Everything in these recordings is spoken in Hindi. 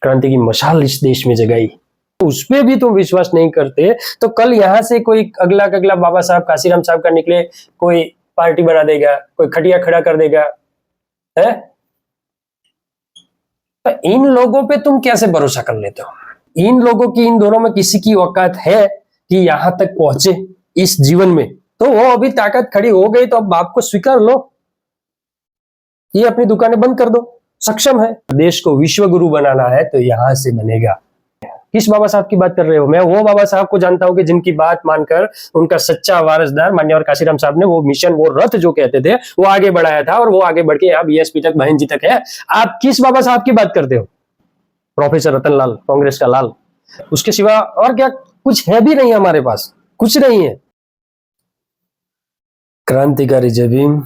क्रांति की मशाल इस देश में जगाई, उस पे भी तुम विश्वास नहीं करते तो कल यहाँ से कोई अगला बाबा साहब काशीराम साहब का निकले, कोई पार्टी बना देगा, कोई खटिया खड़ा कर देगा है? तो इन लोगों पे तुम कैसे भरोसा कर लेते हो? इन लोगों की, इन दोनों में किसी की औकात है कि यहां तक पहुंचे इस जीवन में? तो वो अभी ताकत खड़ी हो गई तो अब बाप को स्वीकार लो, ये अपनी दुकानें बंद कर दो, सक्षम है। देश को विश्व गुरु बनाना है तो यहां से बनेगा। किस बाबा साहब की बात कर रहे हो? मैं वो बाबा साहब को जानता हूं कि जिनकी बात मानकर उनका सच्चा वारसदार मान्यवर काशीराम साहब ने वो मिशन, वो रथ जो कहते थे, वो आगे बढ़ाया था और वो आगे बढ़ के यहाँ बीएसपी तक, बहन जी तक है। आप किस बाबा साहब की बात करते हो? प्रोफेसर रतनलाल, कांग्रेस का लाल, उसके सिवा और क्या कुछ है भी नहीं हमारे पास, कुछ नहीं है। क्रांतिकारी जय भीम,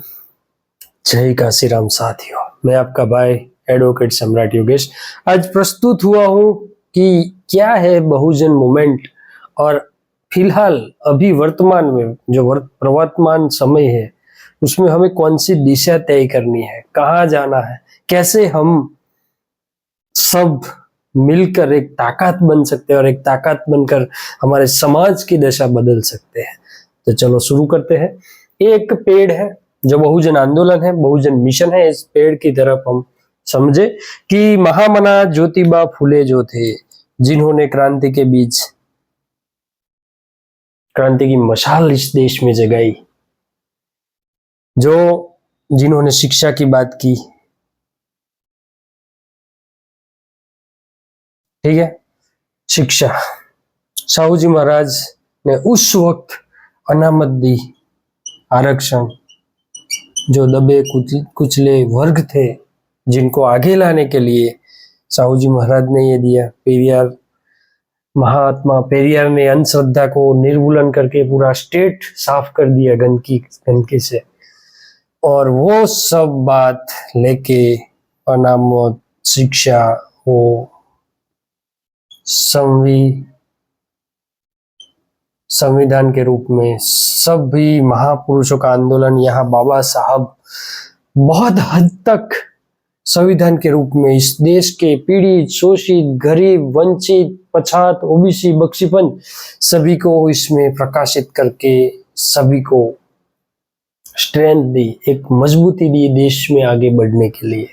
जय काशीराम साथियों। मैं आपका भाई एडवोकेट सम्राट योगेश आज प्रस्तुत हुआ हूं कि क्या है बहुजन मूवमेंट और फिलहाल अभी वर्तमान में जो प्रवर्तमान समय है उसमें हमें कौन सी दिशा तय करनी है, कहाँ जाना है, कैसे हम सब मिलकर एक ताकत बन सकते हैं और एक ताकत बनकर हमारे समाज की दशा बदल सकते हैं। तो चलो शुरू करते हैं। एक पेड़ है जो बहुजन आंदोलन है, बहुजन मिशन है। इस पेड़ की तरफ हम समझे कि महामना ज्योतिबा फुले जो थे, जिन्होंने क्रांति के बीच क्रांति की मशाल इस देश में जगाई, जिन्होंने शिक्षा की बात की, ठीक है, शिक्षा, साहू जी महाराज ने उस वक्त अनामत दी, आरक्षण, जो दबे कुचले वर्ग थे जिनको आगे लाने के लिए साहू जी महाराज ने ये दिया। पेरियार, महात्मा पेरियार ने अंधश्रद्धा को निर्मूलन करके पूरा स्टेट साफ कर दिया गंदगी से, और वो सब बात लेके अनामत शिक्षा, वो संविधान के रूप में सभी महापुरुषों का आंदोलन, यहाँ बाबा साहब बहुत हद तक संविधान के रूप में इस देश के पीड़ित, शोषित, गरीब, वंचित, पछात, ओबीसी, बख्शीपन सभी को इसमें प्रकाशित करके सभी को स्ट्रेंथ दी, एक मजबूती दी देश में आगे बढ़ने के लिए।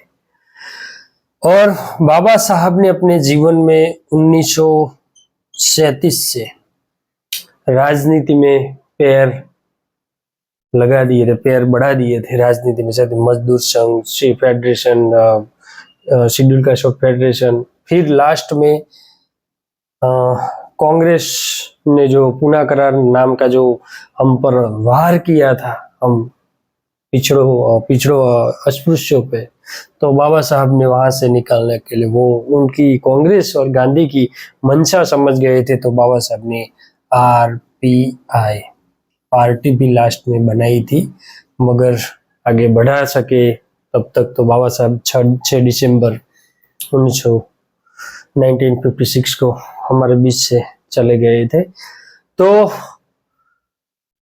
और बाबा साहब ने अपने जीवन में 1937 से राजनीति में पैर लगा दिए थे, पैर बढ़ा दिए थे राजनीति में, जैसे मजदूर संघ, फेडरेशन, शेड्यूल कास्ट फेडरेशन, फिर लास्ट में कांग्रेस ने जो पूना करार नाम का जो हम पर वार किया था, हम पिछड़ो अस्पृश्यों पे, तो बाबा साहब ने वहां से निकालने के लिए, वो उनकी कांग्रेस और गांधी की मंशा समझ गए थे, तो बाबा साहब ने आरपीआई पार्टी भी लास्ट में बनाई थी, मगर आगे बढ़ा सके तब तक तो बाबा साहब 6 दिसंबर 1956 को हमारे बीच से चले गए थे। तो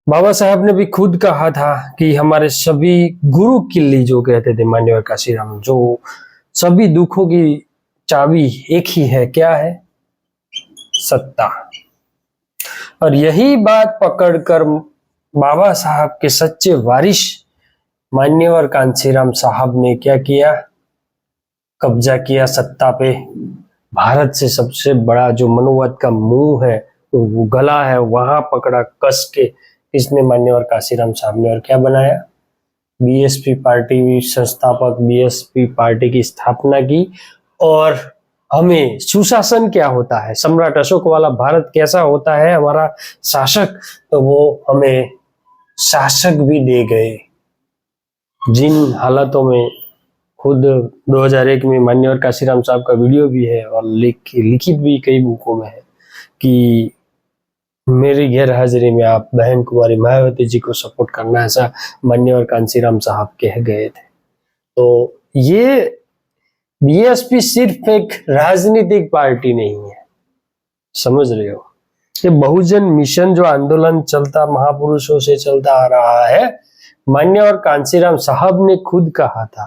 बाबा साहब ने भी खुद कहा था कि हमारे सभी गुरु किल्ली जो कहते थे मान्यवर काशीराम, जो सभी दुखों की चाबी एक ही है, क्या है? सत्ता। और यही बात पकड़कर बाबा साहब के सच्चे वारिस मान्यवर कांशीराम साहब ने क्या किया? कब्जा किया सत्ता पे। भारत से सबसे बड़ा जो मनोवाद का मुंह है, वो गला है, वहां पकड़ा कस के इसने मान्यवर काशीराम साहब ने, और क्या बनाया? बीएसपी पार्टी, संस्थापक बीएसपी पार्टी की स्थापना की। और हमें सुशासन क्या होता है, सम्राट अशोक वाला भारत कैसा होता है हमारा शासक, तो वो हमें शासक भी दे गए। जिन हालातों में खुद 2001 में मान्यवर काशीराम साहब का वीडियो भी है और लिखित भी कई बुकों में है कि मेरी गैर हाजिरी में आप बहन कुमारी मायावती जी को सपोर्ट करना, ऐसा मान्यवर कांशीराम साहब कह गए थे। तो ये बीएसपी सिर्फ एक राजनीतिक पार्टी नहीं है, समझ रहे हो? ये बहुजन मिशन जो आंदोलन चलता, महापुरुषों से चलता आ रहा है, मान्यवर कांशीराम साहब ने खुद कहा था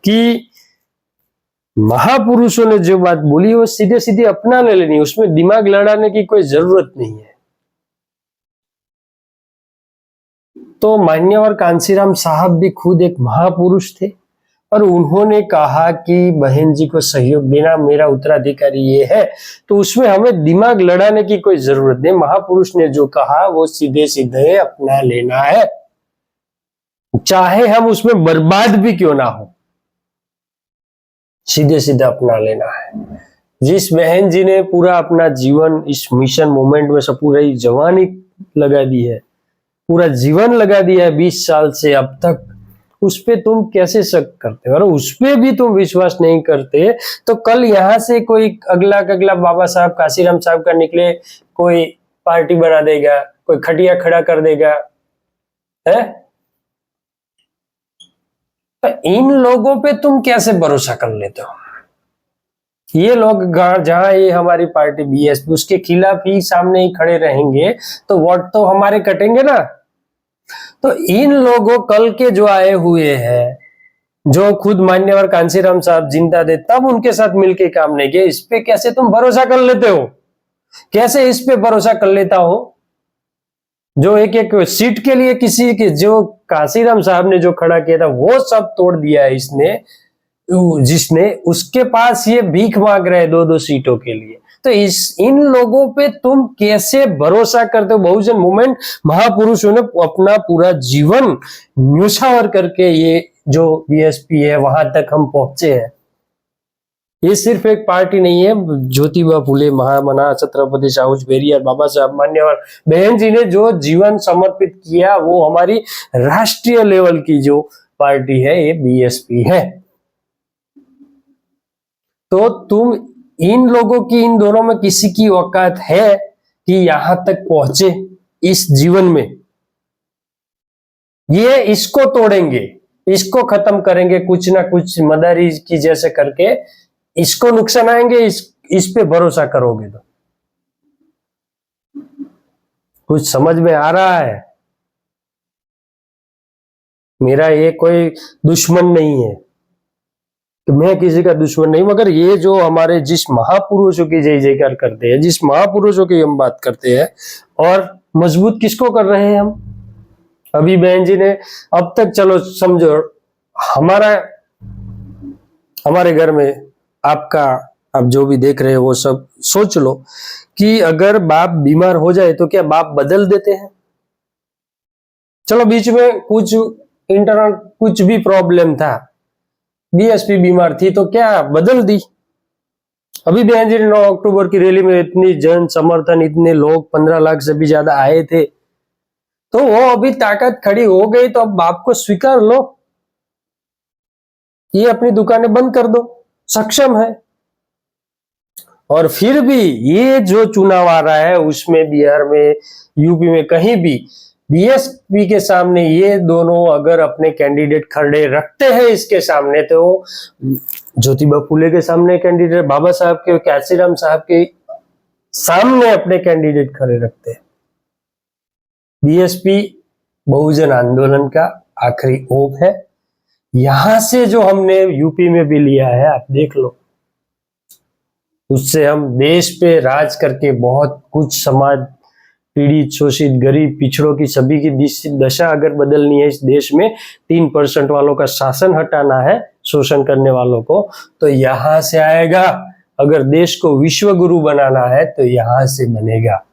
कि महापुरुषों ने जो बात बोली वो सीधे सीधे अपना ले लेनी, उसमें दिमाग लड़ाने की कोई जरूरत नहीं है। तो मान्यवर कांसीराम साहब भी खुद एक महापुरुष थे और उन्होंने कहा कि बहन जी को सहयोग देना मेरा उत्तराधिकारी ये है, तो उसमें हमें दिमाग लड़ाने की कोई जरूरत नहीं। महापुरुष ने जो कहा वो सीधे सीधे अपना लेना है, चाहे हम उसमें बर्बाद भी क्यों ना हो, सीधे सीधे अपना लेना है। जिस बहन जी ने पूरा अपना जीवन इस मिशन मूवमेंट में सब पूरी जवानी लगा दी है, पूरा जीवन लगा दिया है 20 साल से अब तक, उस पे तुम कैसे शक करते हो? और उस पे भी तुम विश्वास नहीं करते तो कल यहां से कोई अगला बाबा साहब काशीराम साहब का निकले, कोई पार्टी बना देगा, कोई खटिया खड़ा कर देगा है? तो इन लोगों पे तुम कैसे भरोसा कर लेते हो? ये लोग जहां ये हमारी पार्टी बीएसपी उसके खिलाफ ही सामने ही खड़े रहेंगे तो वोट तो हमारे कटेंगे ना। तो इन लोगों कल के जो आए हुए हैं, जो खुद मान्यवर कांसीराम साहब जिंदा थे तब उनके साथ मिलके काम नहीं किया, इस पे कैसे तुम भरोसा कर लेते हो? कैसे इस पे भरोसा कर लेता हो? जो एक एक सीट के लिए किसी के, जो कांसीराम साहब ने जो खड़ा किया था वो सब तोड़ दिया है इसने, जिसने, उसके पास ये भीख मांग रहे हैं 2-2 सीटों के लिए। तो इन लोगों पे तुम कैसे भरोसा करते हो? बहुजन मूवमेंट महापुरुषों ने अपना पूरा जीवन न्योछावर करके ये जो बीएसपी है वहां तक हम पहुंचे हैं। ये सिर्फ एक पार्टी नहीं है, ज्योतिबा फुले महामना, छत्रपति शाहू बेरिया, बाबा साहब मान्यवर बहन जी ने जो जीवन समर्पित किया वो हमारी राष्ट्रीय लेवल की जो पार्टी है ये बीएसपी है। तो तुम इन लोगों की, इन दोनों में किसी की औकात है कि यहां तक पहुंचे इस जीवन में? ये इसको तोड़ेंगे, इसको खत्म करेंगे, कुछ ना कुछ मदारी की जैसे करके इसको नुकसान आएंगे, इस पे भरोसा करोगे तो? कुछ समझ में आ रहा है? मेरा ये कोई दुश्मन नहीं है, मैं किसी का दुश्मन नहीं, मगर ये जो हमारे जिस महापुरुषों की जय जयकार करते हैं, जिस महापुरुषों की हम बात करते हैं, और मजबूत किसको कर रहे हैं हम? अभी बहन जी ने अब तक, चलो समझो हमारे घर में आपका, आप जो भी देख रहे हैं वो सब सोच लो कि अगर बाप बीमार हो जाए तो क्या बाप बदल देते हैं? चलो बीच में कुछ इंटरनल कुछ भी प्रॉब्लम था, बीएसपी बीमार थी तो क्या बदल दी? अभी बहन जी ने 9 अक्टूबर की रैली में इतनी जन समर्थन, इतने लोग 15 लाख से भी ज्यादा आए थे, तो वो अभी ताकत खड़ी हो गई तो अब बाप को स्वीकार लो, ये अपनी दुकानें बंद कर दो, सक्षम है। और फिर भी ये जो चुनाव आ रहा है उसमें बिहार में, यूपी में, कहीं भी बीएसपी के सामने ये दोनों अगर अपने कैंडिडेट खड़े रखते हैं इसके सामने, तो ज्योतिबा फुले के सामने कैंडिडेट, बाबा साहब के, कांसीराम साहब के सामने अपने कैंडिडेट खड़े रखते हैं। बीएसपी बहुजन आंदोलन का आखिरी ओप है। यहां से जो हमने यूपी में भी लिया है आप देख लो, उससे हम देश पे राज करके बहुत कुछ, समाज पीड़ित, शोषित, गरीब, पिछड़ों की सभी की दशा अगर बदलनी है इस देश में, 3% वालों का शासन हटाना है, शोषण करने वालों को, तो यहां से आएगा। अगर देश को विश्व गुरु बनाना है तो यहां से बनेगा।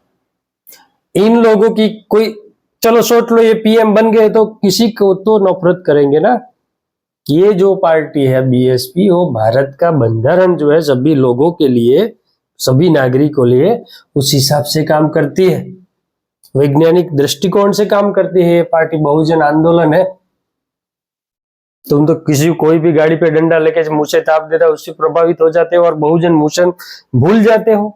इन लोगों की कोई, चलो सोच लो ये पीएम बन गए तो किसी को तो नफरत करेंगे ना। ये जो पार्टी है बीएसपी, वो भारत का बंधारण जो है सभी लोगों के लिए, सभी नागरिकों के लिए उस हिसाब से काम करती है, वैज्ञानिक दृष्टिकोण से काम करती है। ये पार्टी बहुजन आंदोलन है। तुम तो किसी, कोई भी गाड़ी पे डंडा लेके मुंह से ताप देता है उससे प्रभावित हो जाते हो और बहुजन मोशन भूल जाते हो।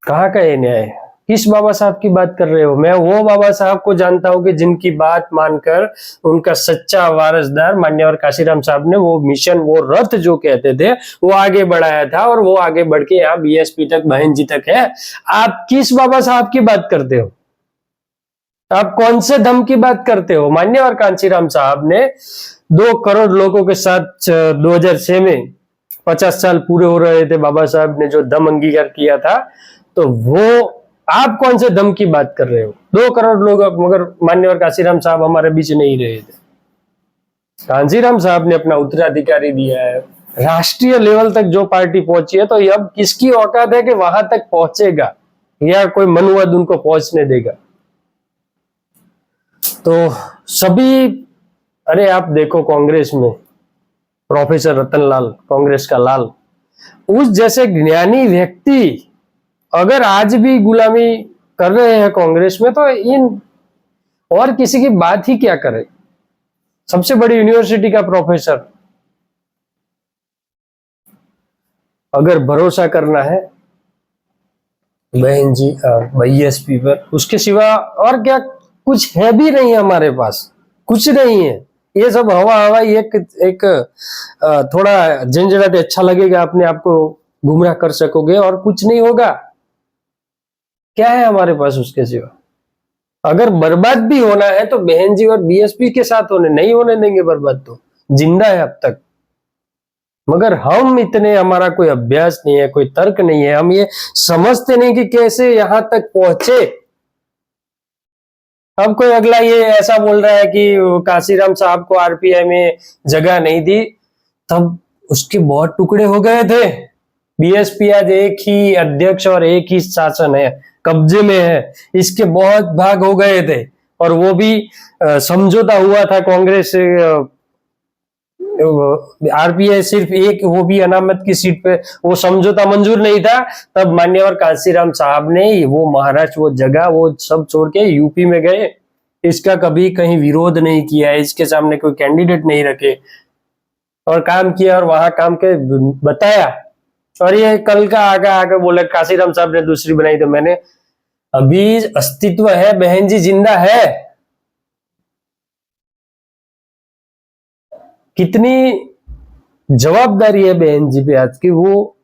कहाँ का ये न्याय है? किस बाबा साहब की बात कर रहे हो? मैं वो बाबा साहब को जानता हूं कि जिनकी बात मानकर उनका सच्चा वारसदार मान्यवर काशीराम साहब ने वो मिशन, वो रथ जो कहते थे, वो आगे बढ़ाया था और वो आगे बढ़ के यहाँ बीएसपी तक, बहन जी तक है। आप किस बाबा साहब की बात करते हो? आप कौन से दम की बात करते हो? मान्यवर कांशीराम साहब ने 2 करोड़ लोगों के साथ 2006 में 50 साल पूरे हो रहे थे, बाबा साहब ने जो दम अंगीकार किया था, तो वो आप कौन से दम की बात कर रहे हो? 2 करोड़ लोग, मगर मान्यवर कांशीराम साहब हमारे बीच नहीं रहे थे। कांशीराम साहब ने अपना उत्तराधिकारी दिया है, राष्ट्रीय लेवल तक जो पार्टी पहुंची है, तो अब किसकी औकात है कि वहां तक पहुंचेगा या कोई मनुवाद उनको पहुंचने देगा? तो सभी, अरे आप देखो कांग्रेस में प्रोफेसर रतनलाल, कांग्रेस का लाल, उस जैसे ज्ञानी व्यक्ति अगर आज भी गुलामी कर रहे हैं कांग्रेस में, तो इन और किसी की बात ही क्या करे? सबसे बड़ी यूनिवर्सिटी का प्रोफेसर। अगर भरोसा करना है बहन जी बीएसपी पर, उसके सिवा और क्या कुछ है भी नहीं हमारे पास, कुछ नहीं है। ये सब हवा हवा एक थोड़ा झंझट, अच्छा लगेगा, अपने आप को गुमराह कर सकोगे और कुछ नहीं होगा। क्या है हमारे पास उसके सिवा? अगर बर्बाद भी होना है तो बहन जी और बीएसपी के साथ होने, नहीं होने देंगे बर्बाद, तो जिंदा है अब तक। मगर हम इतने, हमारा कोई अभ्यास नहीं है, कोई तर्क नहीं है, हम ये समझते नहीं कि कैसे यहां तक पहुंचे। अब कोई अगला ये ऐसा बोल रहा है कि कांशीराम साहब को आरपीआई में जगह नहीं दी, तब उसके बहुत टुकड़े हो गए थे। बीएसपी आज एक ही अध्यक्ष और एक ही शासन है, कब्जे में है, इसके बहुत भाग हो गए थे, और वो भी समझौता हुआ था कांग्रेस से। आरपीआई सिर्फ एक, वो भी अनामत की सीट पे, वो समझौता मंजूर नहीं था। तब मान्यवर कांशीराम साहब ने वो महाराष्ट्र, वो जगह, वो सब छोड़ के यूपी में गए, इसका कभी कहीं विरोध नहीं किया, इसके सामने कोई कैंडिडेट नहीं रखे, और काम किया, और वहां काम के बताया। और ये कल का आगे बोले कांशीराम साहब ने दूसरी बनाई, तो मैंने, अभी अस्तित्व है बहन जी, जिंदा है। कितनी जवाबदारी है बहन जी पे आज की, वो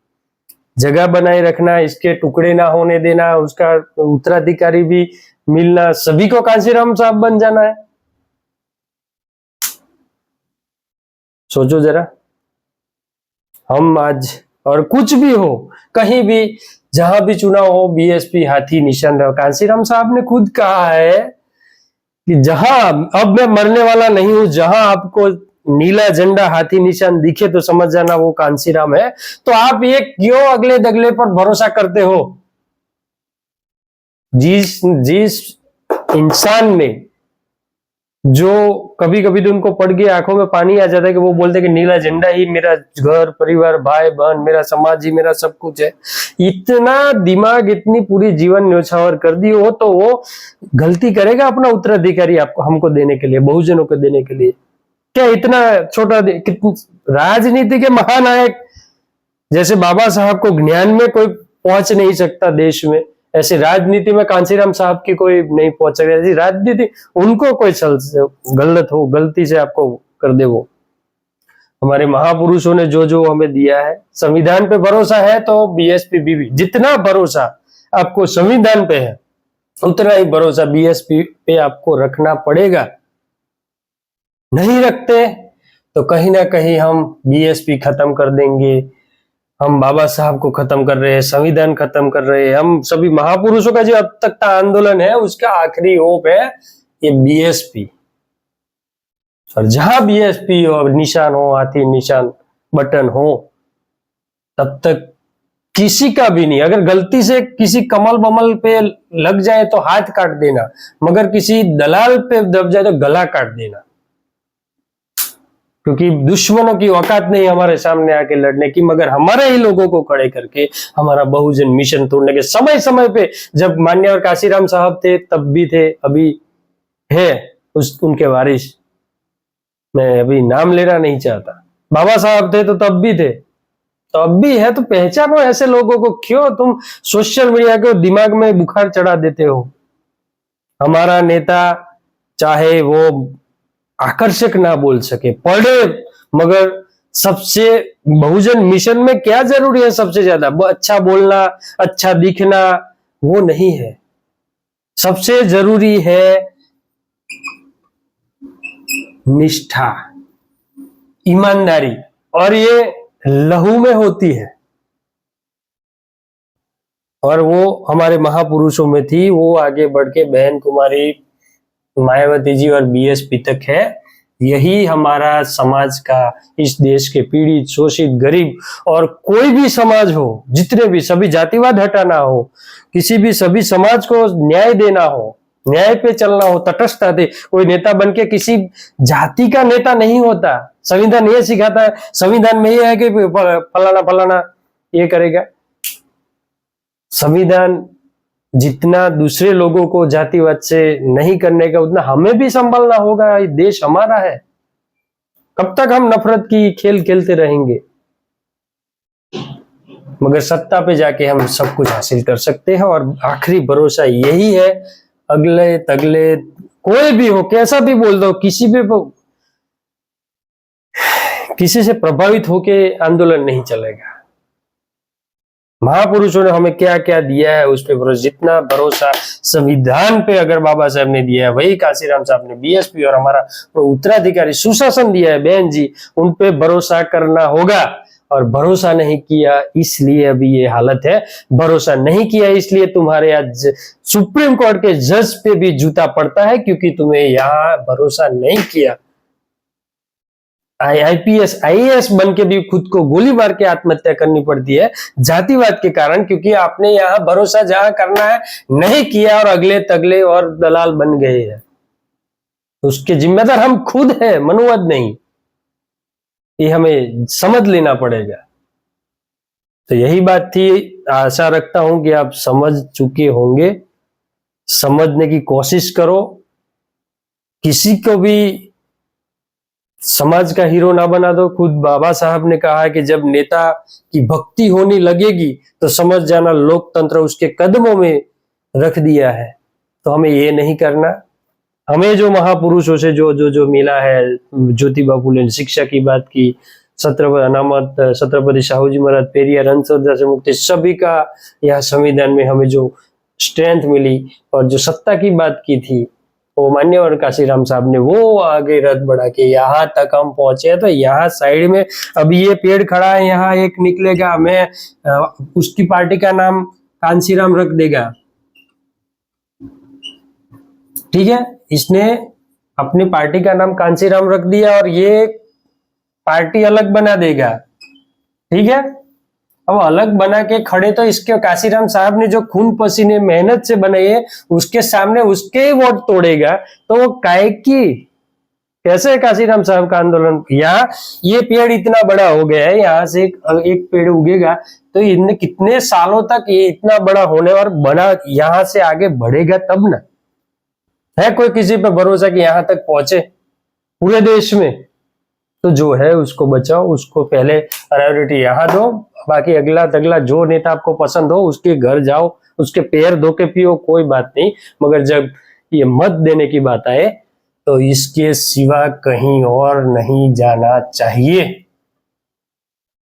जगह बनाए रखना, इसके टुकड़े ना होने देना, उसका उत्तराधिकारी भी मिलना, सभी को कांशीराम साहब बन जाना है। सोचो जरा, हम आज, और कुछ भी हो, कहीं भी, जहां भी चुनाव हो, बीएसपी हाथी निशान रहो। कांशीराम साहब ने खुद कहा है कि जहां, अब मैं मरने वाला नहीं हूं, जहां आपको नीला झंडा हाथी निशान दिखे तो समझ जाना वो कांशीराम है। तो आप ये क्यों अगले दगले पर भरोसा करते हो? जिस जिस इंसान ने, जो कभी कभी तो उनको पढ़ के आंखों में पानी आ जाता है कि वो बोलते कि नीला झंडा ही मेरा घर परिवार भाई बहन मेरा समाज ही मेरा सब कुछ है, इतना दिमाग, इतनी पूरी जीवन न्योछावर कर दी हो, तो वो गलती करेगा अपना उत्तराधिकारी आपको, हमको देने के लिए, बहुजनों को देने के लिए? क्या इतना छोटा, राजनीति के महानायक जैसे बाबा साहब को ज्ञान में कोई पहुंच नहीं सकता देश में, ऐसे राजनीति में कांशीराम साहब की कोई नहीं पहुंच सकता। ऐसी राजनीति, उनको कोई गलत हो, गलती से आपको कर दे वो। हमारे महापुरुषों ने जो जो हमें दिया है, संविधान पे भरोसा है तो बीएसपी भी, जितना भरोसा आपको संविधान पे है उतना ही भरोसा बीएसपी पे आपको रखना पड़ेगा। नहीं रखते तो कहीं ना कहीं हम बीएसपी खत्म कर देंगे, हम बाबा साहब को खत्म कर रहे हैं, संविधान खत्म कर रहे हैं, हम सभी महापुरुषों का जो अब तक का आंदोलन है उसका आखिरी होप है ये बीएसपी। और जहां बीएसपी और निशान हो, हाथी निशान बटन हो, तब तक किसी का भी नहीं। अगर गलती से किसी कमल बमल पे लग जाए तो हाथ काट देना, मगर किसी दलाल पे दब जाए तो गला काट देना, क्योंकि दुश्मनों की औकात नहीं हमारे सामने आके लड़ने की, मगर हमारे ही लोगों को खड़े करके हमारा बहुजन मिशन तोड़ने के। समय समय पे जब मान्यवर कांशीराम साहब थे तब भी थे, अभी है उनके वारिस, मैं अभी नाम लेना नहीं चाहता। बाबा साहब थे तो तब भी थे, तो अब भी है, तो पहचानो ऐसे लोगों को। क्यों तुम सोशल मीडिया के दिमाग में बुखार चढ़ा देते हो? हमारा नेता चाहे वो आकर्षक ना बोल सके, पढ़े, मगर सबसे बहुजन मिशन में क्या जरूरी है? सबसे ज्यादा अच्छा बोलना, अच्छा दिखना, वो नहीं है। सबसे जरूरी है निष्ठा, ईमानदारी, और ये लहू में होती है, और वो हमारे महापुरुषों में थी। वो आगे बढ़ के बहन कुमारी मायावती जी और बीएसपी तक है। यही हमारा समाज का, इस देश के पीड़ित, शोषित, गरीब और कोई भी समाज हो, जितने भी, सभी जातिवाद हटाना हो, किसी भी, सभी समाज को न्याय देना हो, न्याय पे चलना हो, तटस्थता दे। कोई नेता बनके किसी जाति का नेता नहीं होता। संविधान ये सिखाता है, संविधान में ये है कि फलाना फलाना ये करेगा। संविधान जितना दूसरे लोगों को जातिवाद से नहीं करने का, उतना हमें भी संभालना होगा। ये देश हमारा है। कब तक हम नफरत की खेल खेलते रहेंगे? मगर सत्ता पे जाके हम सब कुछ हासिल कर सकते हैं, और आखिरी भरोसा यही है। अगले तगले कोई भी हो, कैसा भी बोल दो, किसी से प्रभावित होके आंदोलन नहीं चलेगा। महापुरुषों ने हमें क्या क्या दिया है उस पे भरोसा, जितना भरोसा संविधान पे अगर बाबा साहब ने दिया है, वही काशीराम साहब ने, बीएसपी और हमारा उत्तराधिकारी सुशासन दिया है बहन जी, उन पे भरोसा करना होगा। और भरोसा नहीं किया इसलिए अभी ये हालत है। भरोसा नहीं किया इसलिए तुम्हारे आज सुप्रीम कोर्ट के जज पे भी जूता पड़ता है, क्योंकि तुम्हें यहाँ भरोसा नहीं किया। आईपीएस आईएएस बन के भी खुद को गोली मार के आत्महत्या करनी पड़ती है जातिवाद के कारण, क्योंकि आपने यहाँ भरोसा जहां करना है नहीं किया, और अगले तगले और दलाल बन गए हैं। उसके जिम्मेदार हम खुद हैं, मनुवाद नहीं। ये हमें समझ लेना पड़ेगा। तो यही बात थी। आशा रखता हूं कि आप समझ चुके होंगे। समझने की कोशिश करो। किसी को भी समाज का हीरो ना बना दो। खुद बाबा साहब ने कहा है कि जब नेता की भक्ति होने लगेगी तो समझ जाना लोकतंत्र उसके कदमों में रख दिया है। तो हमें ये नहीं करना। हमें जो महापुरुषों से जो जो जो मिला है, ज्योतिबा फुले ने शिक्षा की बात की, अनामत छत्रपति साहू जी महाराज, पेरियार, अंत्योदय से मुक्ति, सभी का यह संविधान में हमें जो स्ट्रेंथ मिली, और जो सत्ता की बात की थी, वो मान्यवर काशीराम साहब ने वो आगे रथ बढ़ा के यहाँ तक हम पहुंचे। तो यहाँ साइड में अभी ये पेड़ खड़ा है, यहाँ एक निकलेगा, मैं उसकी पार्टी का नाम कांसीराम रख देगा, ठीक है। इसने अपनी पार्टी का नाम कांसीराम रख दिया और ये पार्टी अलग बना देगा, ठीक है। अब अलग बना के खड़े तो इसके काशीराम साहब ने जो खून पसीने मेहनत से बनाई है, उसके सामने उसके ही वोट तोड़ेगा, तो वो काय की कैसे काशीराम साहब का आंदोलन। यहाँ ये पेड़ इतना बड़ा हो गया है, यहाँ से एक पेड़ उगेगा तो इतने कितने सालों तक ये इतना बड़ा होने और बना, यहाँ से आगे बढ़ेगा तब ना। है कोई किसी पे भरोसा कि यहां तक पहुंचे पूरे देश में? तो जो है उसको बचाओ, उसको पहले प्रायोरिटी यहां दो। बाकी अगला तगला जो नेता आपको पसंद हो उसके घर जाओ, उसके पैर धो के पियो, कोई बात नहीं। मगर जब ये मत देने की बात आए तो इसके सिवा कहीं और नहीं जाना चाहिए।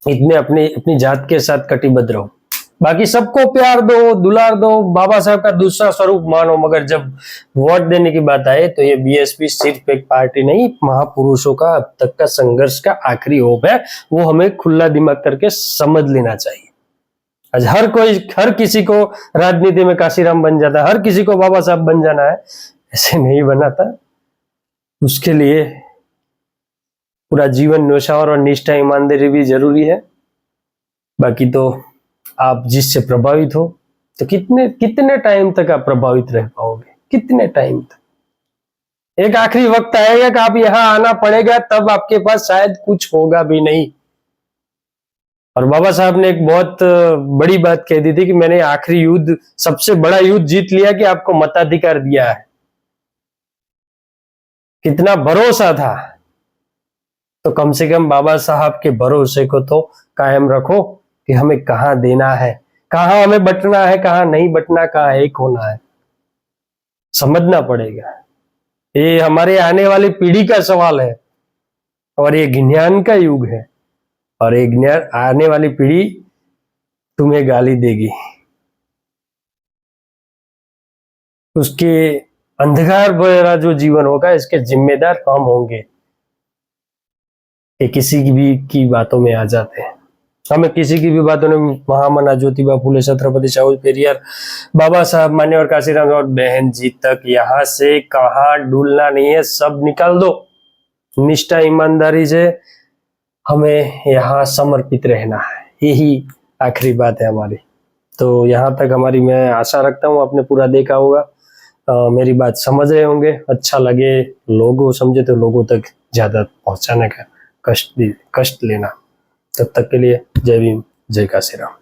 इतने अपनी अपनी जात के साथ कटिबद्ध रहो। बाकी सबको प्यार दो, दुलार दो, बाबा साहब का दूसरा स्वरूप मानो। मगर जब वोट देने की बात आए तो ये बीएसपी सिर्फ एक पार्टी नहीं, महापुरुषों का अब तक का संघर्ष का आखिरी होप है। वो हमें खुला दिमाग करके समझ लेना चाहिए। आज हर किसी को राजनीति में काशीराम बन जाता है, हर किसी को बाबा साहब बन जाना है, ऐसे नहीं बनाता। उसके लिए पूरा जीवन न्योछावर और निष्ठा ईमानदारी भी जरूरी है। बाकी तो आप जिससे प्रभावित हो तो कितने टाइम तक आप प्रभावित रह पाओगे? कितने टाइम तक? एक आखिरी वक्त आएगा कि आप यहां आना पड़ेगा, तब आपके पास शायद कुछ होगा भी नहीं। और बाबा साहब ने एक बहुत बड़ी बात कह दी थी कि मैंने आखिरी युद्ध, सबसे बड़ा युद्ध जीत लिया कि आपको मताधिकार दिया है। कितना भरोसा था। तो कम से कम बाबा साहब के भरोसे को तो कायम रखो कि हमें कहां देना है, कहां हमें बटना है, कहां नहीं बटना, कहां एक होना है। समझना पड़ेगा। ये हमारे आने वाली पीढ़ी का सवाल है और ये ज्ञान का युग है। और ये ज्ञान आने वाली पीढ़ी तुम्हें गाली देगी, उसके अंधकार भरा जो जीवन होगा इसके जिम्मेदार हम होंगे। कि किसी की बातों में आ जाते हैं। हमें किसी की भी बातों में महामना ज्योतिबा फूले, छत्रपति शाहू पेरियार, बाबा साहब मान्यवर काशीराम और बहन जी तक, यहाँ से कहाँ डूलना नहीं है, सब निकाल दो। निष्ठा ईमानदारी से हमें यहाँ समर्पित रहना है, यही आखिरी बात है हमारी। तो यहाँ तक हमारी, मैं आशा रखता हूँ आपने पूरा देखा होगा, मेरी बात समझ रहे होंगे। अच्छा लगे, लोगों समझे तो लोगों तक ज्यादा पहुंचाने का कष्ट लेना। तब तक के लिए जय भीम, जय काशीराम।